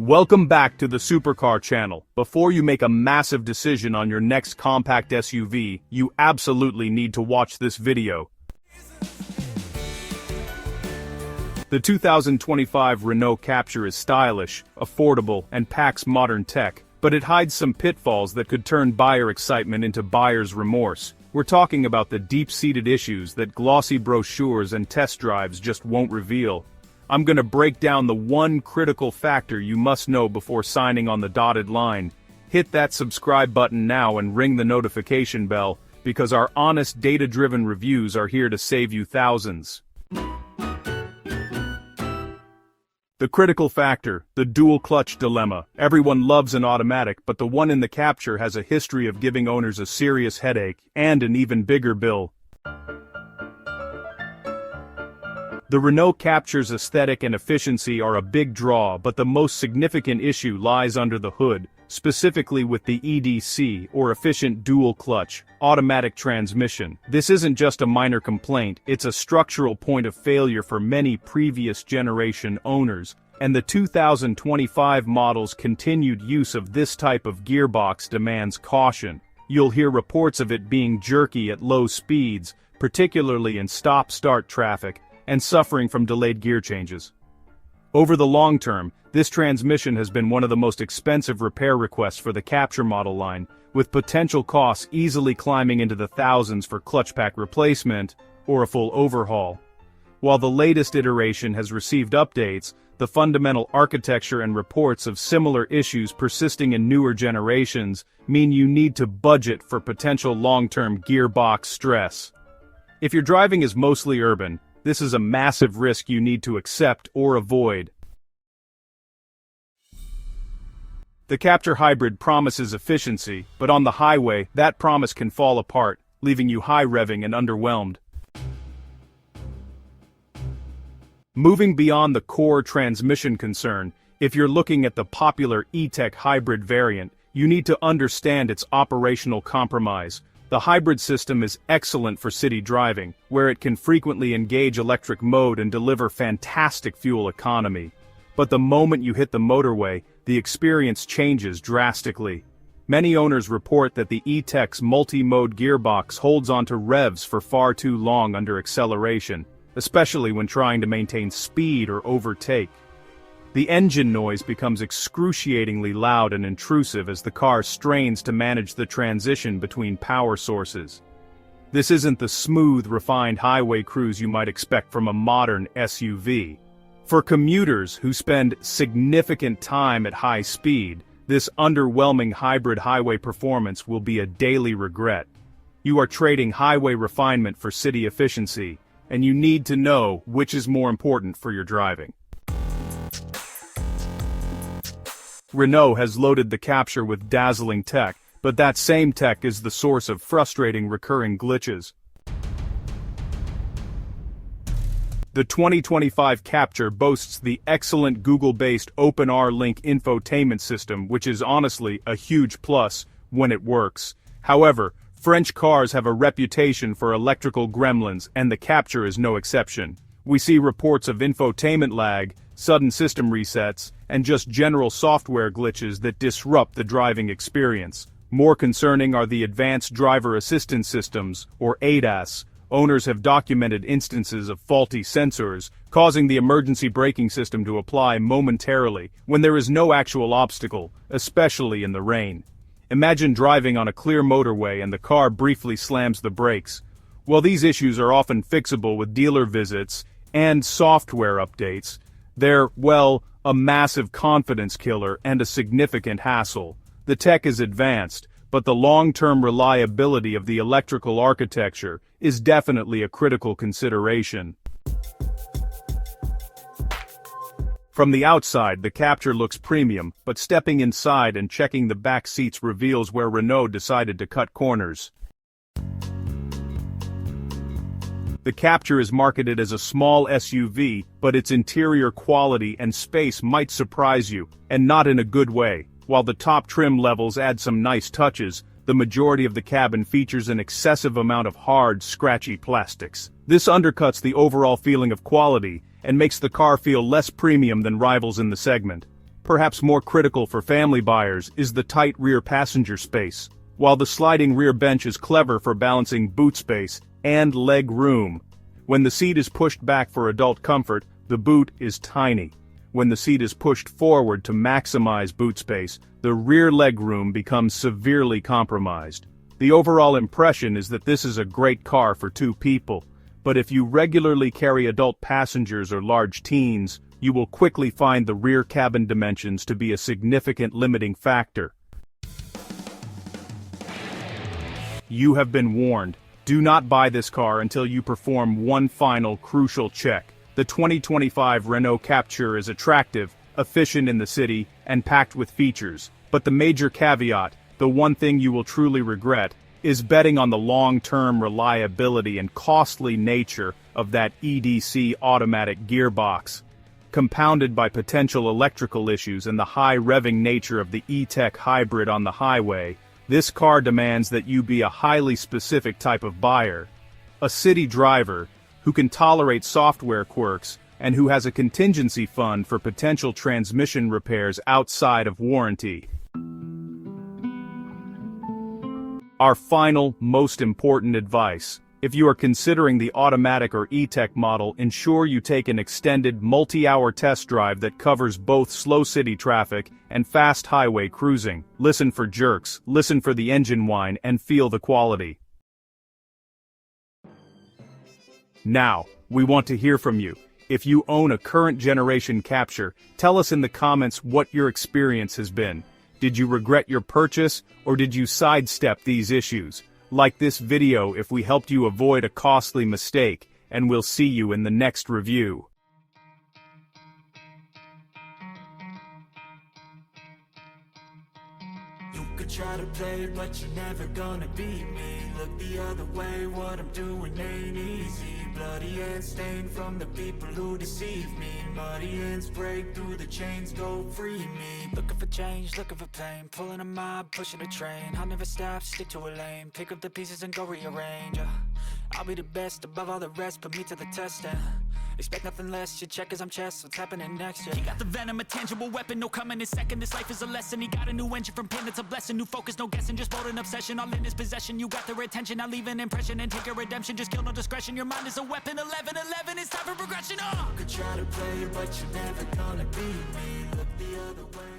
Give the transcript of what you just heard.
Welcome back to the Supercar channel. Before you make a massive decision on your next compact SUV, you absolutely need to watch this video. The 2025 Renault Captur is stylish, affordable, and packs modern tech, but it hides some pitfalls that could turn buyer excitement into buyer's remorse. We're talking about the deep-seated issues that glossy brochures and test drives just won't reveal. I'm gonna break down the one critical factor you must know before signing on the dotted line. Hit that subscribe button now and ring the notification bell, because our honest data-driven reviews are here to save you thousands. The critical factor, the dual-clutch dilemma. Everyone loves an automatic, but the one in the Captur has a history of giving owners a serious headache, and an even bigger bill. The Renault Captur's aesthetic and efficiency are a big draw, but the most significant issue lies under the hood, specifically with the EDC, or efficient dual-clutch, automatic transmission. This isn't just a minor complaint, it's a structural point of failure for many previous generation owners, and the 2025 model's continued use of this type of gearbox demands caution. You'll hear reports of it being jerky at low speeds, particularly in stop-start traffic, and suffering from delayed gear changes. Over the long term, this transmission has been one of the most expensive repair requests for the Captur model line, with potential costs easily climbing into the thousands for clutch pack replacement or a full overhaul. While the latest iteration has received updates, the fundamental architecture and reports of similar issues persisting in newer generations mean you need to budget for potential long-term gearbox stress. If your driving is mostly urban, this is a massive risk you need to accept or avoid. The Captur Hybrid promises efficiency, but on the highway, that promise can fall apart, leaving you high-revving and underwhelmed. Moving beyond the core transmission concern, if you're looking at the popular E-Tech hybrid variant, you need to understand its operational compromise. The hybrid system is excellent for city driving, where it can frequently engage electric mode and deliver fantastic fuel economy. But the moment you hit the motorway, the experience changes drastically. Many owners report that the E-Tech's multi-mode gearbox holds onto revs for far too long under acceleration, especially when trying to maintain speed or overtake. The engine noise becomes excruciatingly loud and intrusive as the car strains to manage the transition between power sources. This isn't the smooth, refined highway cruise you might expect from a modern SUV. For commuters who spend significant time at high speed, this underwhelming hybrid highway performance will be a daily regret. You are trading highway refinement for city efficiency, and you need to know which is more important for your driving. Renault has loaded the Captur with dazzling tech, but that same tech is the source of frustrating recurring glitches. The 2025 Captur boasts the excellent Google-based OpenR-Link infotainment system, which is honestly a huge plus when it works. However, French cars have a reputation for electrical gremlins, and the Captur is no exception. We see reports of infotainment lag, sudden system resets, and just general software glitches that disrupt the driving experience. More concerning are the Advanced Driver Assistance Systems, or ADAS. Owners have documented instances of faulty sensors, causing the emergency braking system to apply momentarily when there is no actual obstacle, especially in the rain. Imagine driving on a clear motorway and the car briefly slams the brakes. While these issues are often fixable with dealer visits and software updates, they're, well, a massive confidence killer and a significant hassle. The tech is advanced, but the long-term reliability of the electrical architecture is definitely a critical consideration. From the outside, the Captur looks premium, but stepping inside and checking the back seats reveals where Renault decided to cut corners. The Captur is marketed as a small SUV, but its interior quality and space might surprise you, and not in a good way. While the top trim levels add some nice touches, the majority of the cabin features an excessive amount of hard, scratchy plastics. This undercuts the overall feeling of quality, and makes the car feel less premium than rivals in the segment. Perhaps more critical for family buyers is the tight rear passenger space. While the sliding rear bench is clever for balancing boot space and leg room, when the seat is pushed back for adult comfort, the boot is tiny. When the seat is pushed forward to maximize boot space, the rear leg room becomes severely compromised. The overall impression is that this is a great car for two people, but if you regularly carry adult passengers or large teens, you will quickly find the rear cabin dimensions to be a significant limiting factor. You have been warned. Do not buy this car until you perform one final crucial check. The 2025 Renault Captur is attractive, efficient in the city, and packed with features. But the major caveat, the one thing you will truly regret, is betting on the long-term reliability and costly nature of that EDC automatic gearbox. Compounded by potential electrical issues and the high revving nature of the E-Tech hybrid on the highway, this car demands that you be a highly specific type of buyer. A city driver, who can tolerate software quirks, and who has a contingency fund for potential transmission repairs outside of warranty. Our final, most important advice. If you are considering the automatic or E-Tech model, ensure you take an extended multi-hour test drive that covers both slow city traffic and fast highway cruising. Listen for jerks, listen for the engine whine, and feel the quality. Now, we want to hear from you. If you own a current generation Captur, tell us in the comments what your experience has been. Did you regret your purchase, or did you sidestep these issues? Like this video if we helped you avoid a costly mistake, and we'll see you in the next review. You could try to play, but you're never gonna beat me. Look the other way, what I'm doing ain't easy. Bloody hands stained from the people who deceive me. Muddy hands break through the chains, go free me. Looking for change, looking for pain. Pulling a mob, pushing a train. I'll never stop, stick to a lane. Pick up the pieces and go rearrange. I'll be the best above all the rest, put me to the test and expect nothing less, your check as I'm chess, what's happening next, yeah. He got the venom, a tangible weapon, no coming in second. This life is a lesson, he got a new engine from pain, it's a blessing. New focus, no guessing, just bold and obsession. All in his possession, you got their attention. I'll leave an impression and take your redemption. Just kill, no discretion, your mind is a weapon. 11-11, it's time for progression, You could try to play, but you're never gonna beat me. Look the other way.